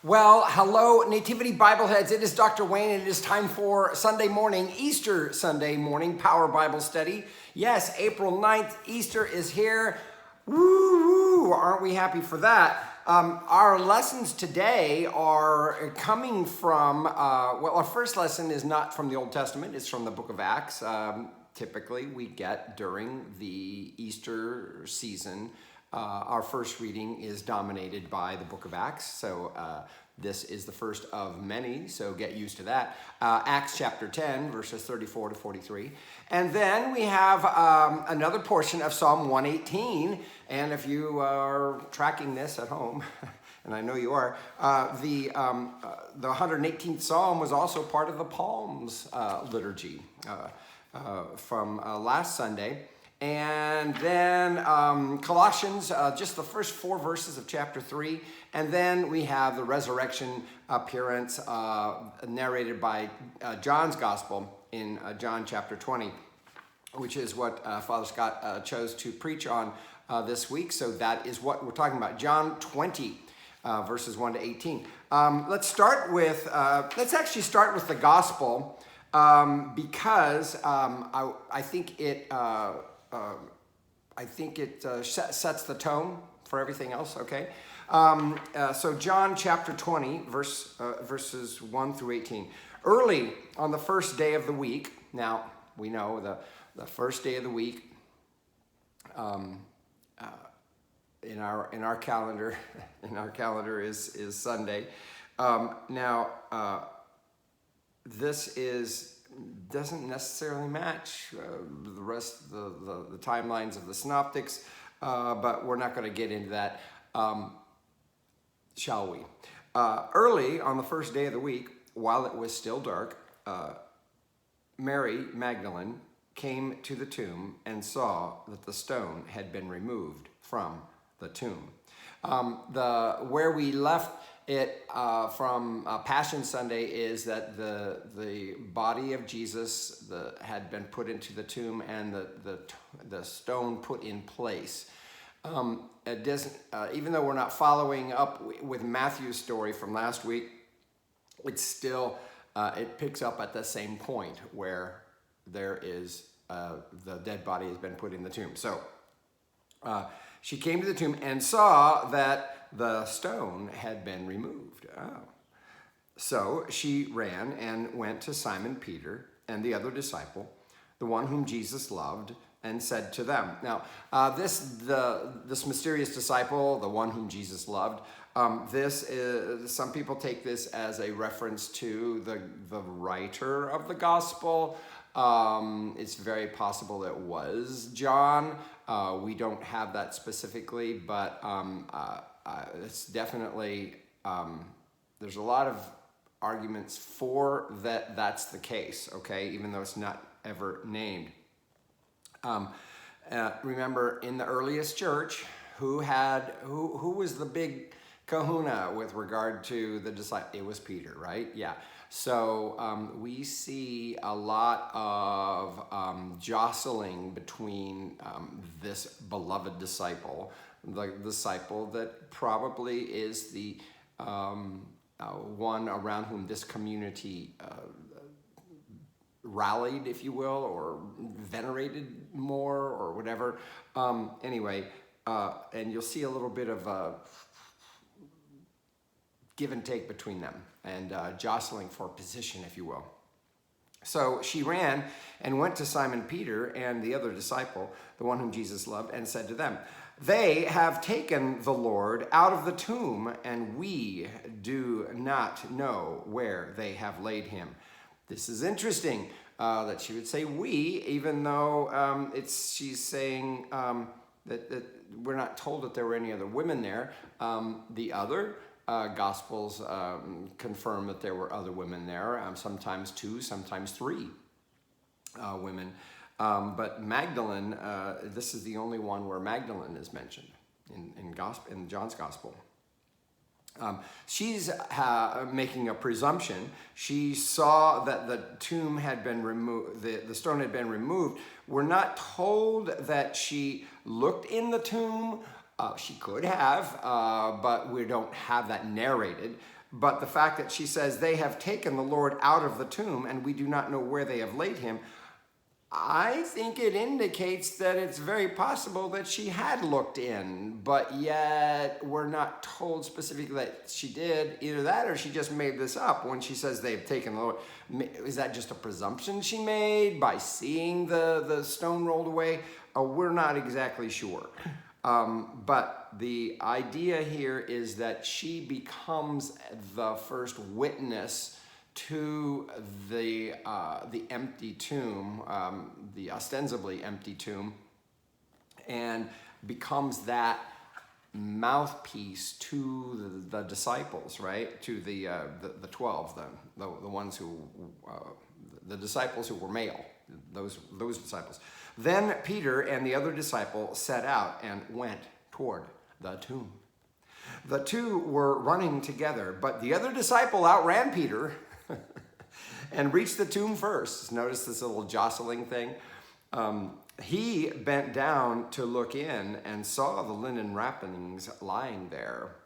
Well, hello, Nativity Bible Heads. It is Dr. Wayne, and it is time for Sunday morning, Easter Sunday morning, Power Bible Study. Yes, April 9th, Easter is here. Woo, woo, aren't we happy for that? Our lessons today are coming from, our first lesson is not from the Old Testament, it's from the book of Acts. Typically, we get during the Easter season. Our first reading is dominated by the book of Acts, so this is the first of many, so get used to that. Acts chapter 10, verses 34 to 43. And then we have another portion of Psalm 118, and if you are tracking this at home, and I know you are, the 118th Psalm was also part of the Palms liturgy from last Sunday. And then Colossians, just the first 4 verses of chapter 3. And then we have the resurrection appearance narrated by John's gospel in John chapter 20, which is what Father Scott chose to preach on this week. So that is what we're talking about, John 20, verses 1 to 18. Let's actually start with the gospel because I think it sets the tone for everything else, okay? So John chapter 20, verses 1 through 18. Early on the first day of the week, now we know the first day of the week in our calendar, is Sunday. This doesn't necessarily match the rest of the timelines of the synoptics, but we're not going to get into that, shall we? Early on the first day of the week, while it was still dark, Mary Magdalene came to the tomb and saw that the stone had been removed from the tomb. Where we left it from Passion Sunday is that the body of Jesus had been put into the tomb and the stone put in place. It doesn't, even though we're not following up with Matthew's story from last week, it's still it picks up at the same point where there is the dead body has been put in the tomb. So she came to the tomb and saw that the stone had been removed. Oh. So she ran and went to Simon Peter and the other disciple, the one whom Jesus loved, and said to them. Now, this mysterious disciple, the one whom Jesus loved, some people take this as a reference to the writer of the gospel. It's very possible it was John. We don't have that specifically, but it's definitely, there's a lot of arguments for that's the case, okay, even though it's not ever named. Remember, in the earliest church, who was the big kahuna with regard to the disciple? It was Peter, right? Yeah. So we see a lot of jostling between this beloved disciple, the disciple that probably is the one around whom this community rallied, if you will, or venerated more, or whatever. Anyway, and you'll see a little bit of give and take between them, and jostling for position, if you will. So she ran and went to Simon Peter and the other disciple, the one whom Jesus loved, and said to them, "They have taken the Lord out of the tomb, and we do not know where they have laid him." This is interesting that she would say "we," even though she's saying that we're not told that there were any other women there. The other Gospels confirm that there were other women there, sometimes 2, sometimes 3 women. But Magdalene, this is the only one where Magdalene is mentioned in John's Gospel. She's making a presumption. She saw that the tomb had been removed, the stone had been removed. We're not told that she looked in the tomb. She could have, but we don't have that narrated. But the fact that she says, they have taken the Lord out of the tomb and we do not know where they have laid him, I think it indicates that it's very possible that she had looked in, but yet we're not told specifically that she did. Either that or she just made this up when she says they've taken the Lord. Is that just a presumption she made by seeing the stone rolled away? We're not exactly sure. But the idea here is that she becomes the first witness to the empty tomb, the ostensibly empty tomb, and becomes that mouthpiece to the disciples, right? To the 12, the ones who, the disciples who were male, those disciples. Then Peter and the other disciple set out and went toward the tomb. The two were running together, but the other disciple outran Peter and reached the tomb first. Notice this little jostling thing. He bent down to look in and saw the linen wrappings lying there,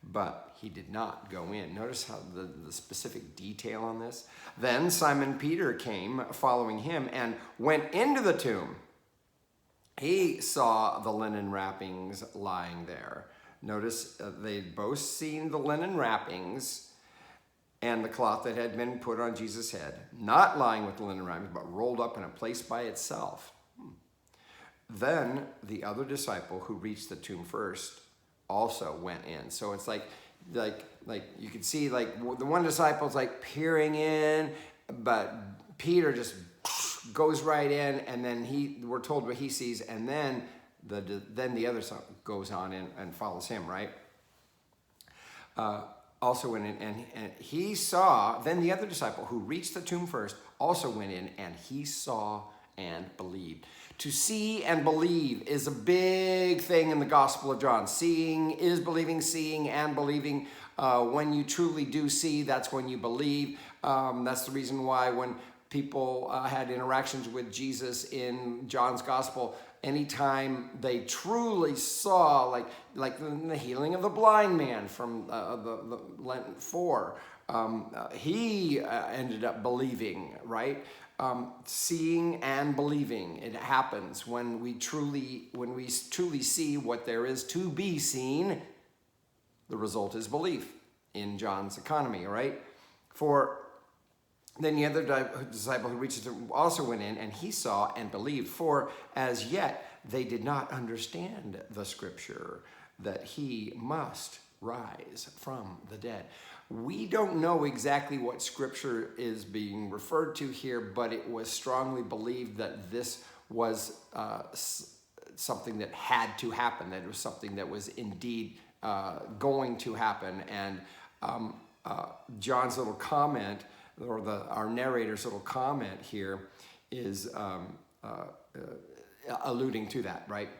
but he did not go in. Notice how the specific detail on this. Then Simon Peter came following him and went into the tomb. He saw the linen wrappings lying there. Notice they'd both seen the linen wrappings and the cloth that had been put on Jesus' head, not lying with the linen wrappings, but rolled up in a place by itself. Then the other disciple who reached the tomb first also went in. So it's like you can see like the one disciple's like peering in, but Peter just goes right in, and then we're told what he sees, and then the other goes on in and follows him, right? Also went in, and he saw, then the other disciple who reached the tomb first also went in, and he saw and believed. To see and believe is a big thing in the Gospel of John. Seeing is believing, seeing and believing. When you truly do see, that's when you believe. That's the reason why when people had interactions with Jesus in John's Gospel, anytime they truly saw, like the healing of the blind man from the Lenten 4, he ended up believing, right? Seeing and believing, it happens when we truly see what there is to be seen. The result is belief in John's economy, right? For then the other disciple who reached it also went in, and he saw and believed. For as yet they did not understand the scripture that he must rise from the dead. We don't know exactly what scripture is being referred to here, but it was strongly believed that this was something that had to happen, that it was something that was indeed going to happen. And John's little comment, or our narrator's little comment here, is alluding to that, right?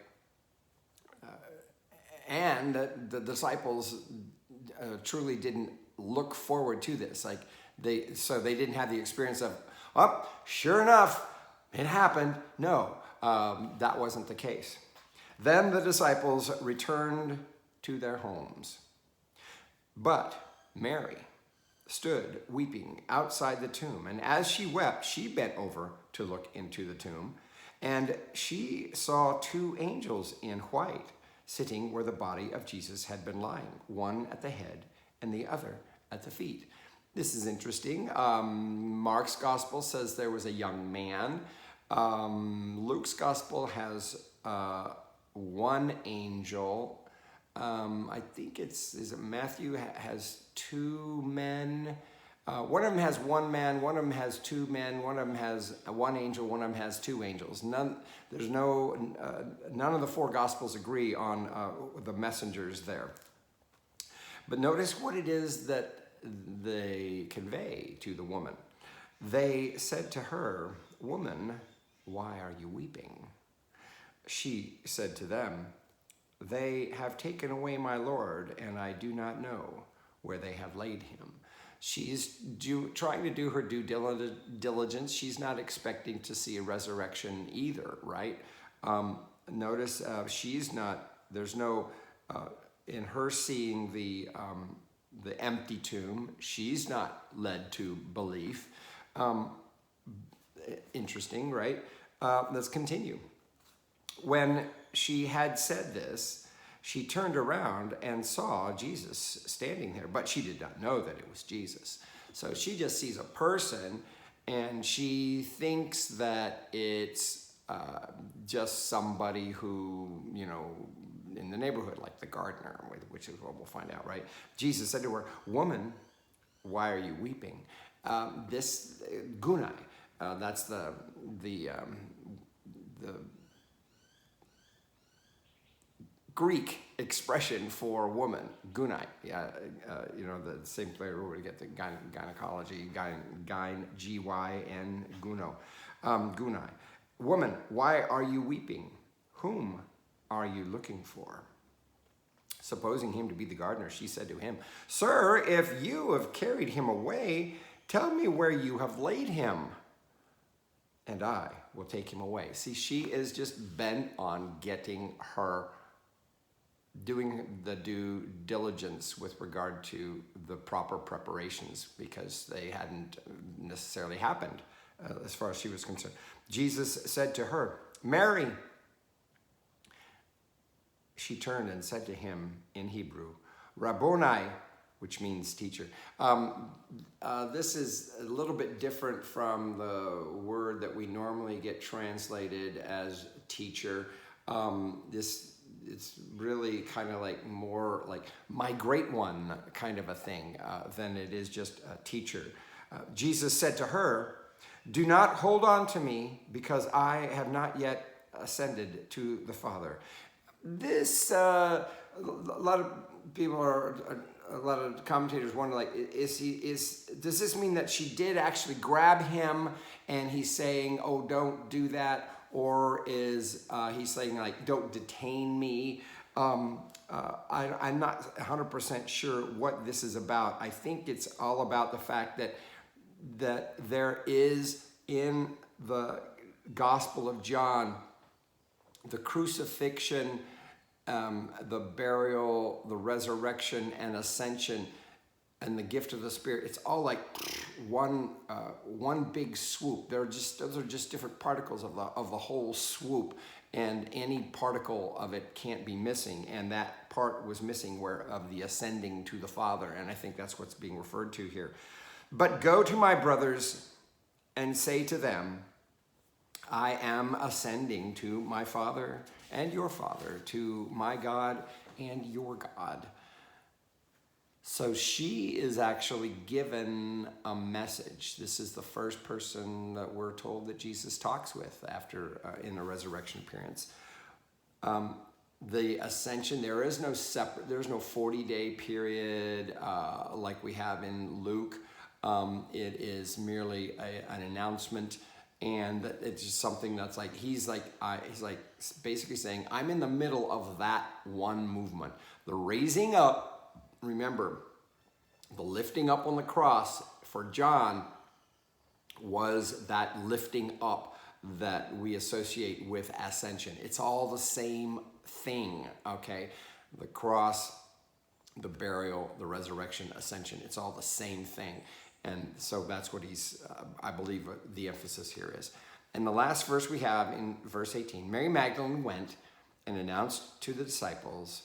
And the disciples truly didn't look forward to this. So they didn't have the experience of, oh, sure enough, it happened. No, that wasn't the case. Then the disciples returned to their homes. But Mary stood weeping outside the tomb. And as she wept, she bent over to look into the tomb. And she saw two angels in white sitting where the body of Jesus had been lying, one at the head and the other at the feet. This is interesting. Mark's gospel says there was a young man. Luke's gospel has one angel. I think Matthew has two men. One of them has one man, one of them has two men, one of them has one angel, one of them has two angels. None of the four gospels agree on the messengers there. But notice what it is that they convey to the woman. They said to her, "Woman, why are you weeping?" She said to them, "They have taken away my Lord, and I do not know where they have laid him." She's trying to do her due diligence. She's not expecting to see a resurrection either, right? Notice there's no, in her seeing the empty tomb. She's not led to belief. Interesting, right? Let's continue. When she had said this, she turned around and saw Jesus standing there, but she did not know that it was Jesus. So she just sees a person and she thinks that it's just somebody who, in the neighborhood, like the gardener, which is what we'll find out, right? Jesus said to her, "Woman, why are you weeping?" This gunai, that's the Greek expression for woman, gunai. The same player where we get the gynecology, G-Y-N, guno, gunai. Woman, why are you weeping? Whom are you looking for? Supposing him to be the gardener, she said to him, "Sir, if you have carried him away, tell me where you have laid him, and I will take him away." See, she is just bent on doing the due diligence with regard to the proper preparations, because they hadn't necessarily happened as far as she was concerned. Jesus said to her, "Mary." She turned and said to him in Hebrew, "Rabboni," which means teacher. This is a little bit different from the word that we normally get translated as teacher. It's really kind of like more like my great one kind of a thing than it is just a teacher. Jesus said to her, "Do not hold on to me, because I have not yet ascended to the Father." This, a lot of people a lot of commentators wonder, like, does this mean that she did actually grab him and he's saying, "Oh, don't do that"? Or is he saying, like, "Don't detain me"? I'm not 100% sure what this is about. I think it's all about the fact that there is in the Gospel of John the crucifixion, the burial, the resurrection and ascension, and the gift of the Spirit. It's all like one big swoop. Those are just different particles of the whole swoop, and any particle of it can't be missing. And that part was missing, of the ascending to the Father. And I think that's what's being referred to here. "But go to my brothers and say to them, I am ascending to my Father and your Father, to my God and your God." So she is actually given a message. This is the first person that we're told that Jesus talks with after in a resurrection appearance. The ascension, there's no 40-day period like we have in Luke. It is merely an announcement. And it's just something that's like, he's basically saying, I'm in the middle of that one movement. The raising up, remember, the lifting up on the cross for John was that lifting up that we associate with ascension. It's all the same thing, okay? The cross, the burial, the resurrection, ascension, it's all the same thing. And so that's what I believe the emphasis here is. And the last verse we have in verse 18, Mary Magdalene went and announced to the disciples,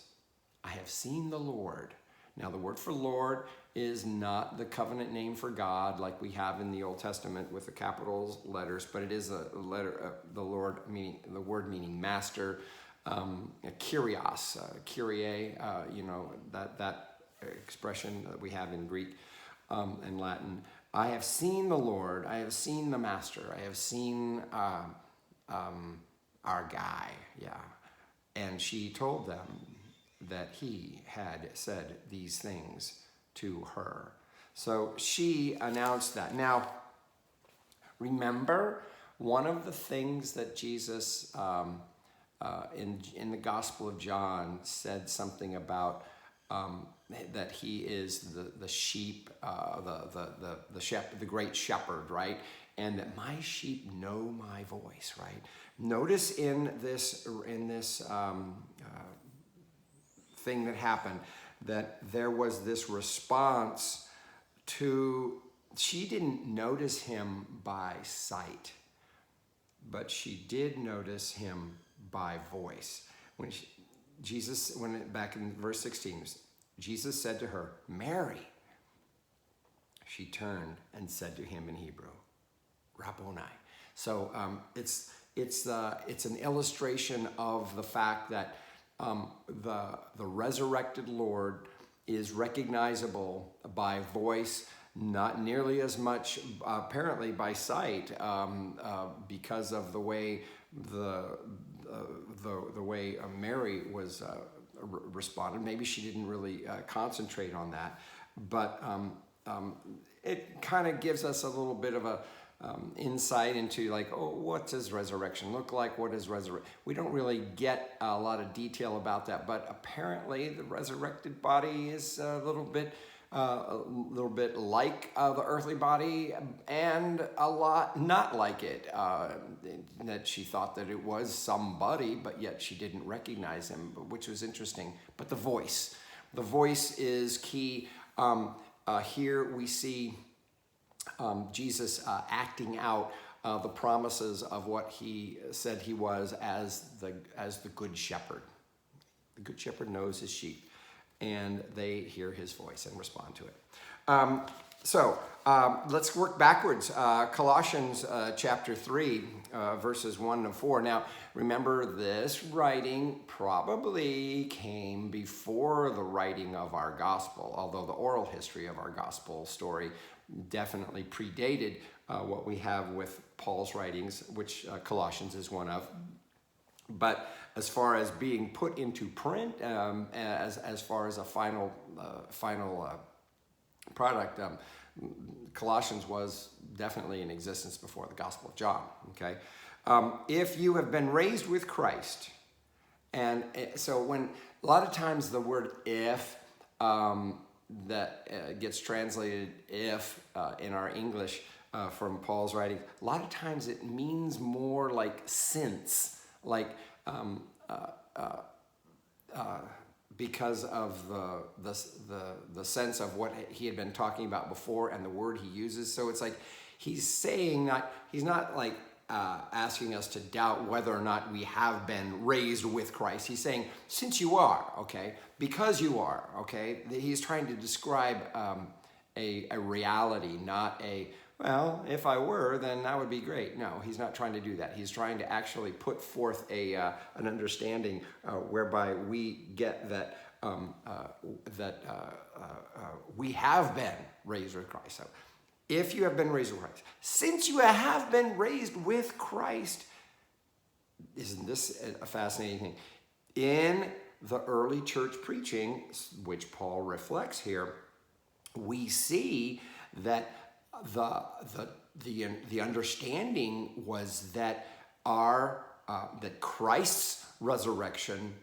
"I have seen the Lord." Now the word for Lord is not the covenant name for God like we have in the Old Testament with the capital letters, but it is the word meaning master, kyrios, kyrie, that expression that we have in Greek. In Latin, "I have seen the Lord, I have seen the Master, I have seen our guy," yeah. And she told them that he had said these things to her. So she announced that. Now, remember, one of the things that Jesus in the Gospel of John said something about that he is the sheep, the great shepherd, right? And that my sheep know my voice, right? Notice in this thing that happened, that there was this response to, she didn't notice him by sight, but she did notice him by voice. Back in verse 16, Jesus said to her, "Mary." She turned and said to him in Hebrew, "Rabboni." So it's an illustration of the fact that the resurrected Lord is recognizable by voice, not nearly as much apparently by sight, because of the way the way Mary was responded. Maybe she didn't really concentrate on that, but it kind of gives us a little bit of a insight into, like, oh, what does resurrection look like? What is resurrection? We don't really get a lot of detail about that, but apparently the resurrected body is a little bit like the earthly body, and a lot not like it. That she thought that it was somebody, but yet she didn't recognize him, which was interesting. But the voice is key. Here we see Jesus acting out the promises of what he said he was as the good shepherd. The good shepherd knows his sheep, and they hear his voice and respond to it. So let's work backwards. Colossians chapter 3, verses 1 to 4. Now, remember, this writing probably came before the writing of our gospel, although the oral history of our gospel story definitely predated what we have with Paul's writings, which Colossians is one of. But as far as being put into print, as far as a final product, Colossians was definitely in existence before the Gospel of John. Okay, if you have been raised with Christ, and so when a lot of times the word "if" that gets translated "if" in our English from Paul's writing, a lot of times it means more like since, like because of the sense of what he had been talking about before and the word he uses. So it's like he's saying that he's not like asking us to doubt whether or not we have been raised with Christ. He's saying, since you are, okay, because you are, okay. He's trying to describe a reality, not a, well, if I were, then that would be great. No, he's not trying to do that. He's trying to actually put forth an understanding whereby we get that we have been raised with Christ. So, if you have been raised with Christ, since you have been raised with Christ, isn't this a fascinating thing? In the early church preaching, which Paul reflects here, we see that the understanding was that that Christ's resurrection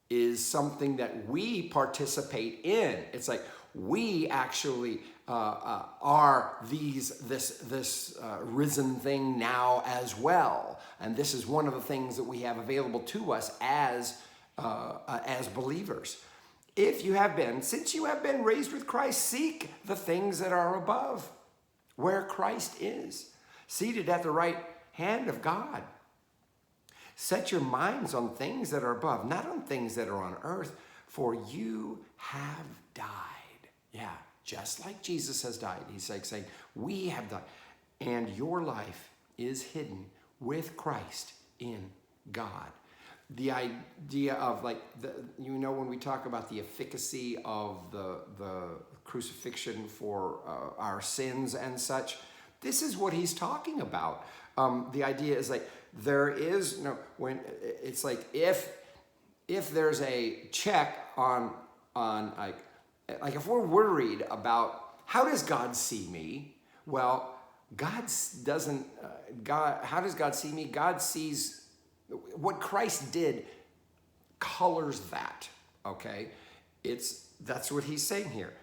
is something that we participate in. It's like we actually are this risen thing now as well, and this is one of the things that we have available to us as believers. If you have been, since you have been raised with Christ, seek the things that are above, where Christ is, seated at the right hand of God. Set your minds on things that are above, not on things that are on earth, for you have died. Yeah, just like Jesus has died. He's like saying, we have died, and your life is hidden with Christ in God. The idea of, like, when we talk about the efficacy of the crucifixion for our sins and such, this is what he's talking about. The idea is like there is no, when it's like if there's a check on like if we're worried about how does God see me? Well, how does God see me? God sees what Christ did colors that, okay? That's what he's saying here.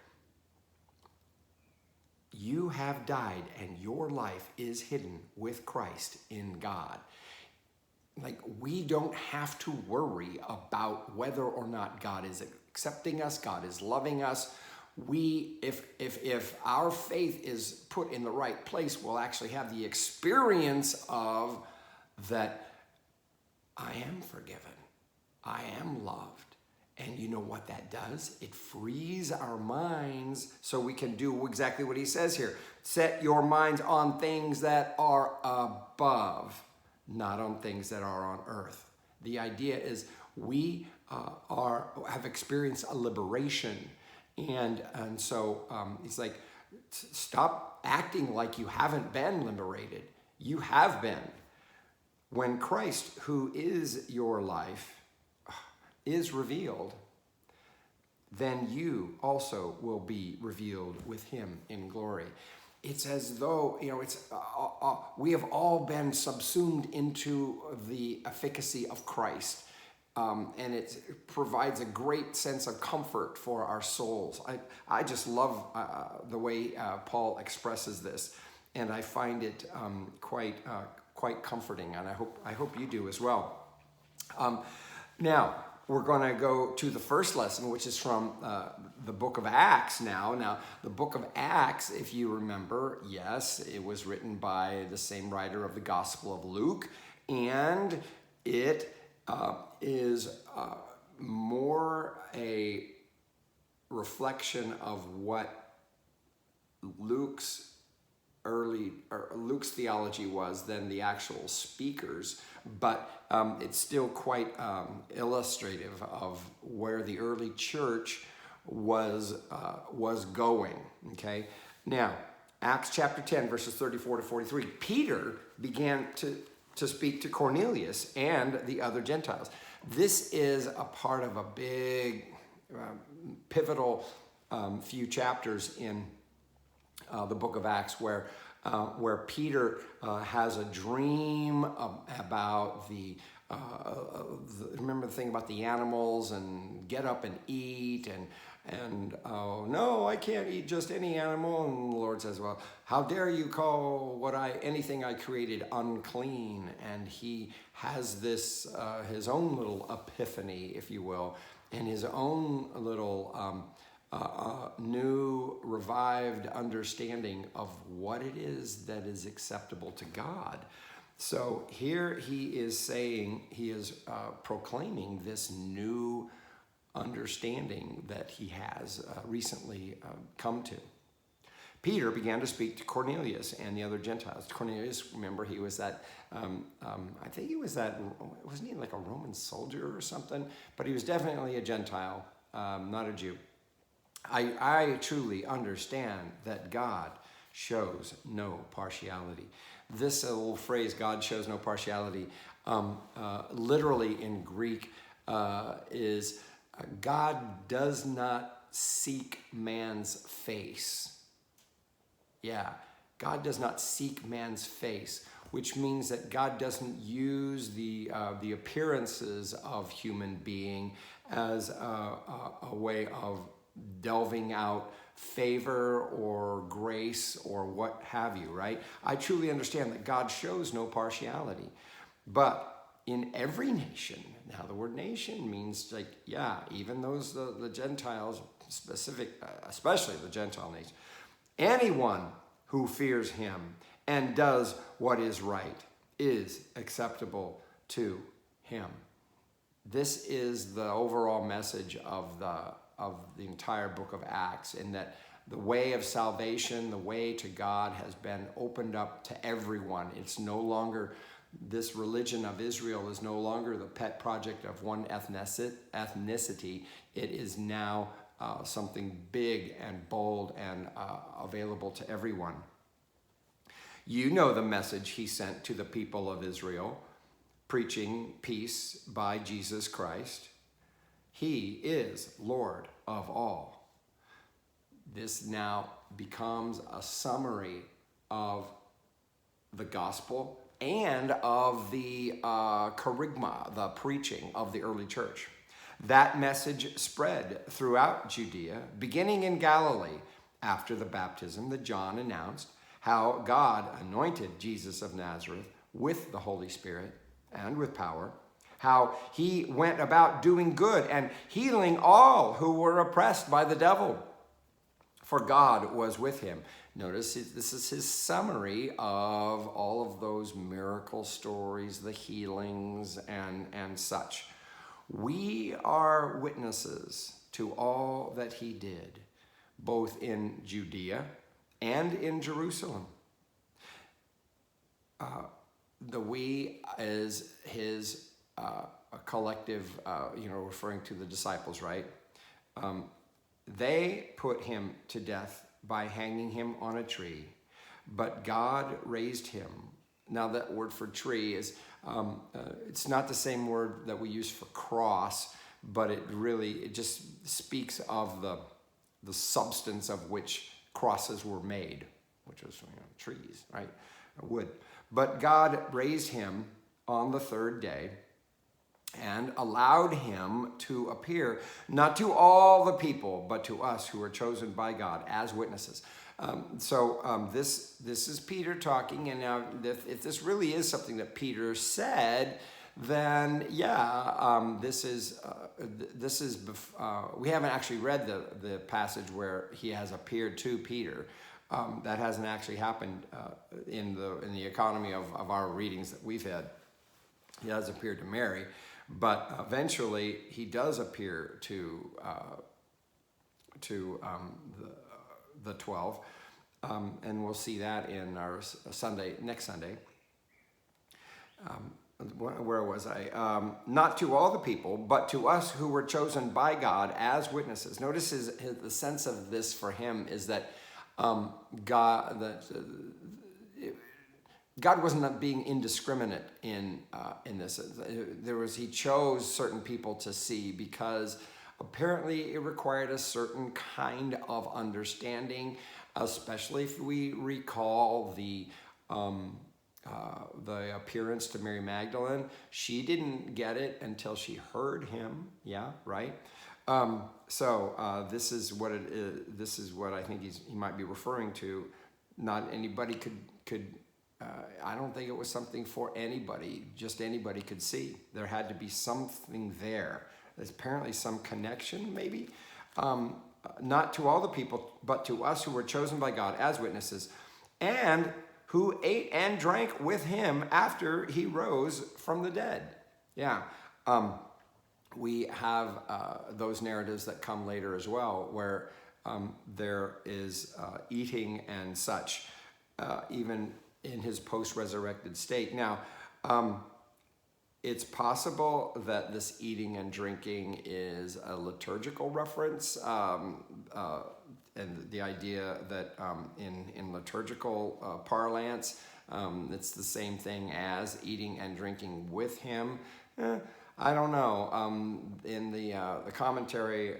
You have died and your life is hidden with Christ in God. Like, we don't have to worry about whether or not God accepting us. God is loving us. If our faith is put in the right place, we'll actually have the experience of that I am forgiven. I am loved. And you know what that does? It frees our minds so we can do exactly what he says here. Set your minds on things that are above, not on things that are on earth. The idea is we have experienced a liberation. And so it's like, stop acting like you haven't been liberated. You have been. When Christ, who is your life, is revealed, then you also will be revealed with him in glory. It's as though, we have all been subsumed into the efficacy of Christ. And it provides a great sense of comfort for our souls. I just love the way Paul expresses this, and I find it quite comforting, and I hope you do as well. Now, we're going to go to the first lesson, which is from the book of Acts now. Now, the book of Acts, if you remember, yes, it was written by the same writer of the Gospel of Luke, and it is more a reflection of what Luke's theology was than the actual speakers, but it's still quite illustrative of where the early church was going. Okay, now Acts chapter 10 verses 34 to 43. Peter began to speak to Cornelius and the other Gentiles. This is a part of a big pivotal few chapters in the book of Acts where Peter has a dream about remember the thing about the animals and get up and eat and oh no, I can't eat just any animal. And the Lord says, well, how dare you call anything I created unclean? And he has this his own little epiphany, if you will, and his own little new revived understanding of what it is that is acceptable to God. So here he is saying, he is proclaiming this new understanding that he has recently come to. Peter began to speak to Cornelius and the other Gentiles. Cornelius, remember, he was that, I think he was that, wasn't he like a Roman soldier or something? But he was definitely a Gentile, not a Jew. I truly understand that God shows no partiality. This little phrase, God shows no partiality, literally in Greek is God does not seek man's face. Yeah, God does not seek man's face, which means that God doesn't use the appearances of human being as a way of delving out favor or grace or what have you, right? I truly understand that God shows no partiality. But in every nation, now the word nation means like, yeah, even those, the Gentiles, especially the Gentile nation, anyone who fears him and does what is right is acceptable to him. This is the overall message of the entire book of Acts, in that the way of salvation, the way to God has been opened up to everyone. It's no longer, this religion of Israel is no longer the pet project of one ethnicity. It is now something big and bold and available to everyone. You know the message he sent to the people of Israel, preaching peace by Jesus Christ. He is Lord of all. This now becomes a summary of the gospel and of the kerygma, the preaching of the early church. That message spread throughout Judea, beginning in Galilee after the baptism that John announced, how God anointed Jesus of Nazareth with the Holy Spirit and with power, how he went about doing good and healing all who were oppressed by the devil, for God was with him. Notice this is his summary of all of those miracle stories, the healings, and such. We are witnesses to all that he did, both in Judea and in Jerusalem. The we is his a collective, referring to the disciples, right? They put him to death by hanging him on a tree, but God raised him. Now that word for tree is, it's not the same word that we use for cross, but it just speaks of the substance of which crosses were made, which was trees, right? Wood. But God raised him on the third day and allowed him to appear, not to all the people, but to us who are chosen by God as witnesses. This is Peter talking, and now if this really is something that Peter said, then this is we haven't actually read the passage where he has appeared to Peter. That hasn't actually happened in the economy of our readings that we've had. He has appeared to Mary, but eventually he does appear to the 12, and we'll see that in our next Sunday. Where was I? Not to all the people, but to us who were chosen by God as witnesses. Notice the sense of this for him is that God wasn't being indiscriminate in this. He chose certain people to see because apparently it required a certain kind of understanding, especially if we recall the appearance to Mary Magdalene. She didn't get it until she heard him. Yeah, right. This is what it is. This is what I think he might be referring to. Not anybody could. I don't think it was something for anybody. Just anybody could see. There had to be something there. There's apparently some connection, maybe. Not to all the people, but to us who were chosen by God as witnesses, and who ate and drank with him after he rose from the dead. Yeah. We have those narratives that come later as well, where there is eating and such, even in his post-resurrected state. Now, it's possible that this eating and drinking is a liturgical reference, and the idea that in liturgical parlance, it's the same thing as eating and drinking with him. I don't know. In the commentary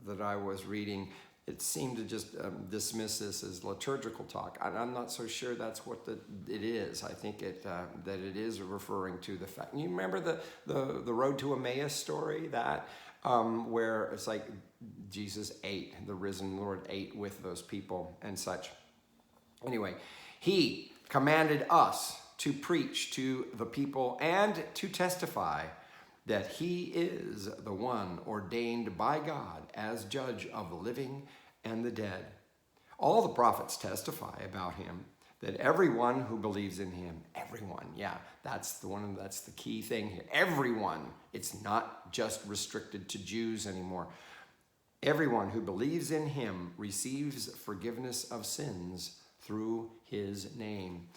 that I was reading, it seemed to just dismiss this as liturgical talk. I'm not so sure that's what it is. I think that it is referring to the fact. You remember the Road to Emmaus story, that where it's like Jesus ate, the risen Lord ate with those people and such. Anyway, he commanded us to preach to the people and to testify that he is the one ordained by God as judge of the living and the dead. All the prophets testify about him, that everyone who believes in him, everyone, that's the key thing here. Everyone, it's not just restricted to Jews anymore. Everyone who believes in him receives forgiveness of sins through his name.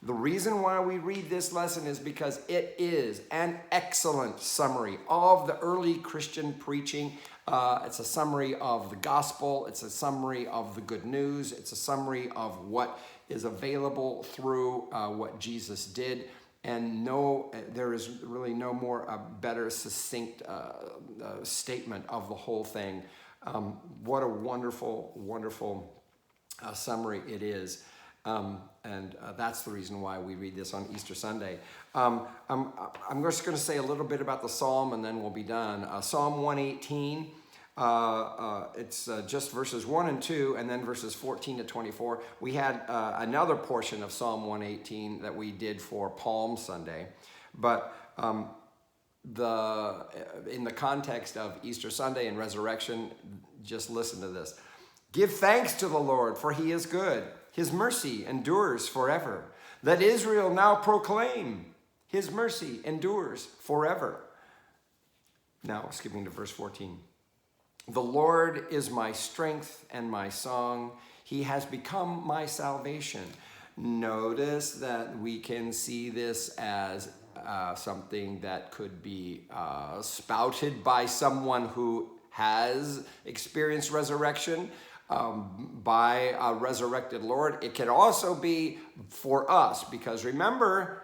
The reason why we read this lesson is because it is an excellent summary of the early Christian preaching. It's a summary of the gospel. It's a summary of the good news. It's a summary of what is available through what Jesus did. And there is really no more better succinct statement of the whole thing. What a wonderful, wonderful summary it is. And that's the reason why we read this on Easter Sunday. I'm just going to say a little bit about the psalm and then we'll be done. Psalm 118, it's just verses 1 and 2 and then verses 14 to 24. We had another portion of Psalm 118 that we did for Palm Sunday. But in the context of Easter Sunday and resurrection, just listen to this. Give thanks to the Lord, for he is good. His mercy endures forever. Let Israel now proclaim, his mercy endures forever. Now, skipping to verse 14. The Lord is my strength and my song. He has become my salvation. Notice that we can see this as something that could be spouted by someone who has experienced resurrection by a resurrected Lord. It can also be for us, because remember,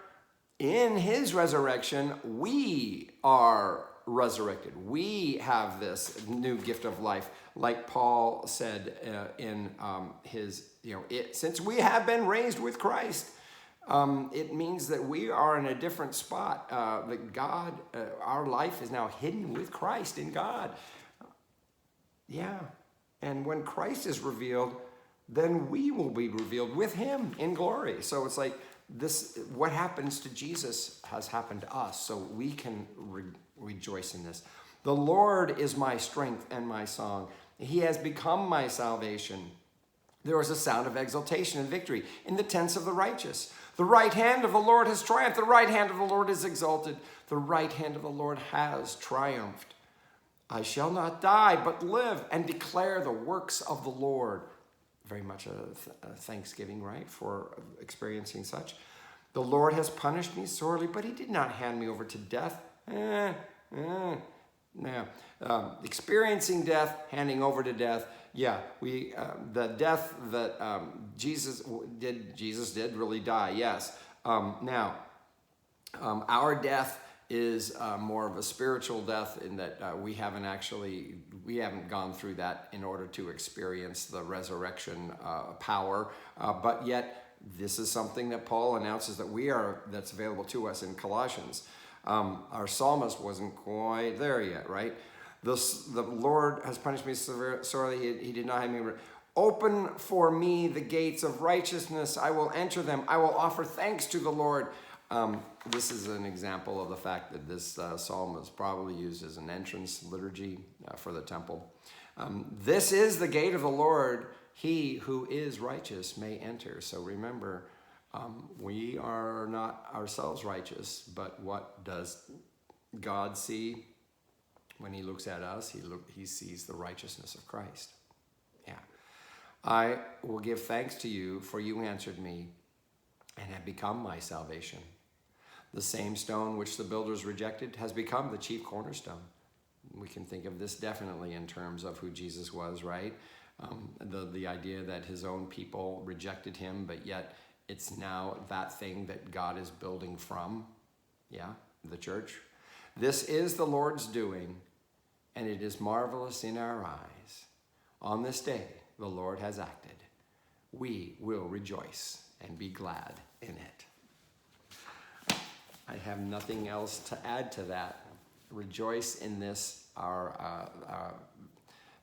in his resurrection, we are resurrected. We have this new gift of life, like Paul said in his, since we have been raised with Christ, it means that we are in a different spot. That God, our life is now hidden with Christ in God. Yeah. And when Christ is revealed, then we will be revealed with him in glory. So it's like this, what happens to Jesus has happened to us. So we can rejoice in this. The Lord is my strength and my song. He has become my salvation. There was a sound of exultation and victory in the tents of the righteous. The right hand of the Lord has triumphed. The right hand of the Lord is exalted. The right hand of the Lord has triumphed. I shall not die, but live and declare the works of the Lord. Very much a thanksgiving, right, for experiencing such. The Lord has punished me sorely, but he did not hand me over to death. Experiencing death, handing over to death. Yeah, the death that Jesus did really die. Yes. Our death is more of a spiritual death, in that we haven't gone through that in order to experience the resurrection power. But yet, this is something that Paul announces that's available to us in Colossians. Our psalmist wasn't quite there yet, right? The Lord has punished me sorely. He did not have me. Open for me the gates of righteousness. I will enter them. I will offer thanks to the Lord. This is an example of the fact that this psalm is probably used as an entrance liturgy for the temple. This is the gate of the Lord. He who is righteous may enter. So remember, we are not ourselves righteous, but what does God see when he looks at us? He sees the righteousness of Christ. Yeah. I will give thanks to you, for you answered me and have become my salvation. The same stone which the builders rejected has become the chief cornerstone. We can think of this definitely in terms of who Jesus was, right? The idea that his own people rejected him, but yet it's now that thing that God is building from, the church. This is the Lord's doing, and it is marvelous in our eyes. On this day, the Lord has acted. We will rejoice and be glad in it. I have nothing else to add to that. Rejoice in this, our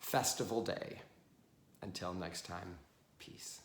festival day. Until next time, peace.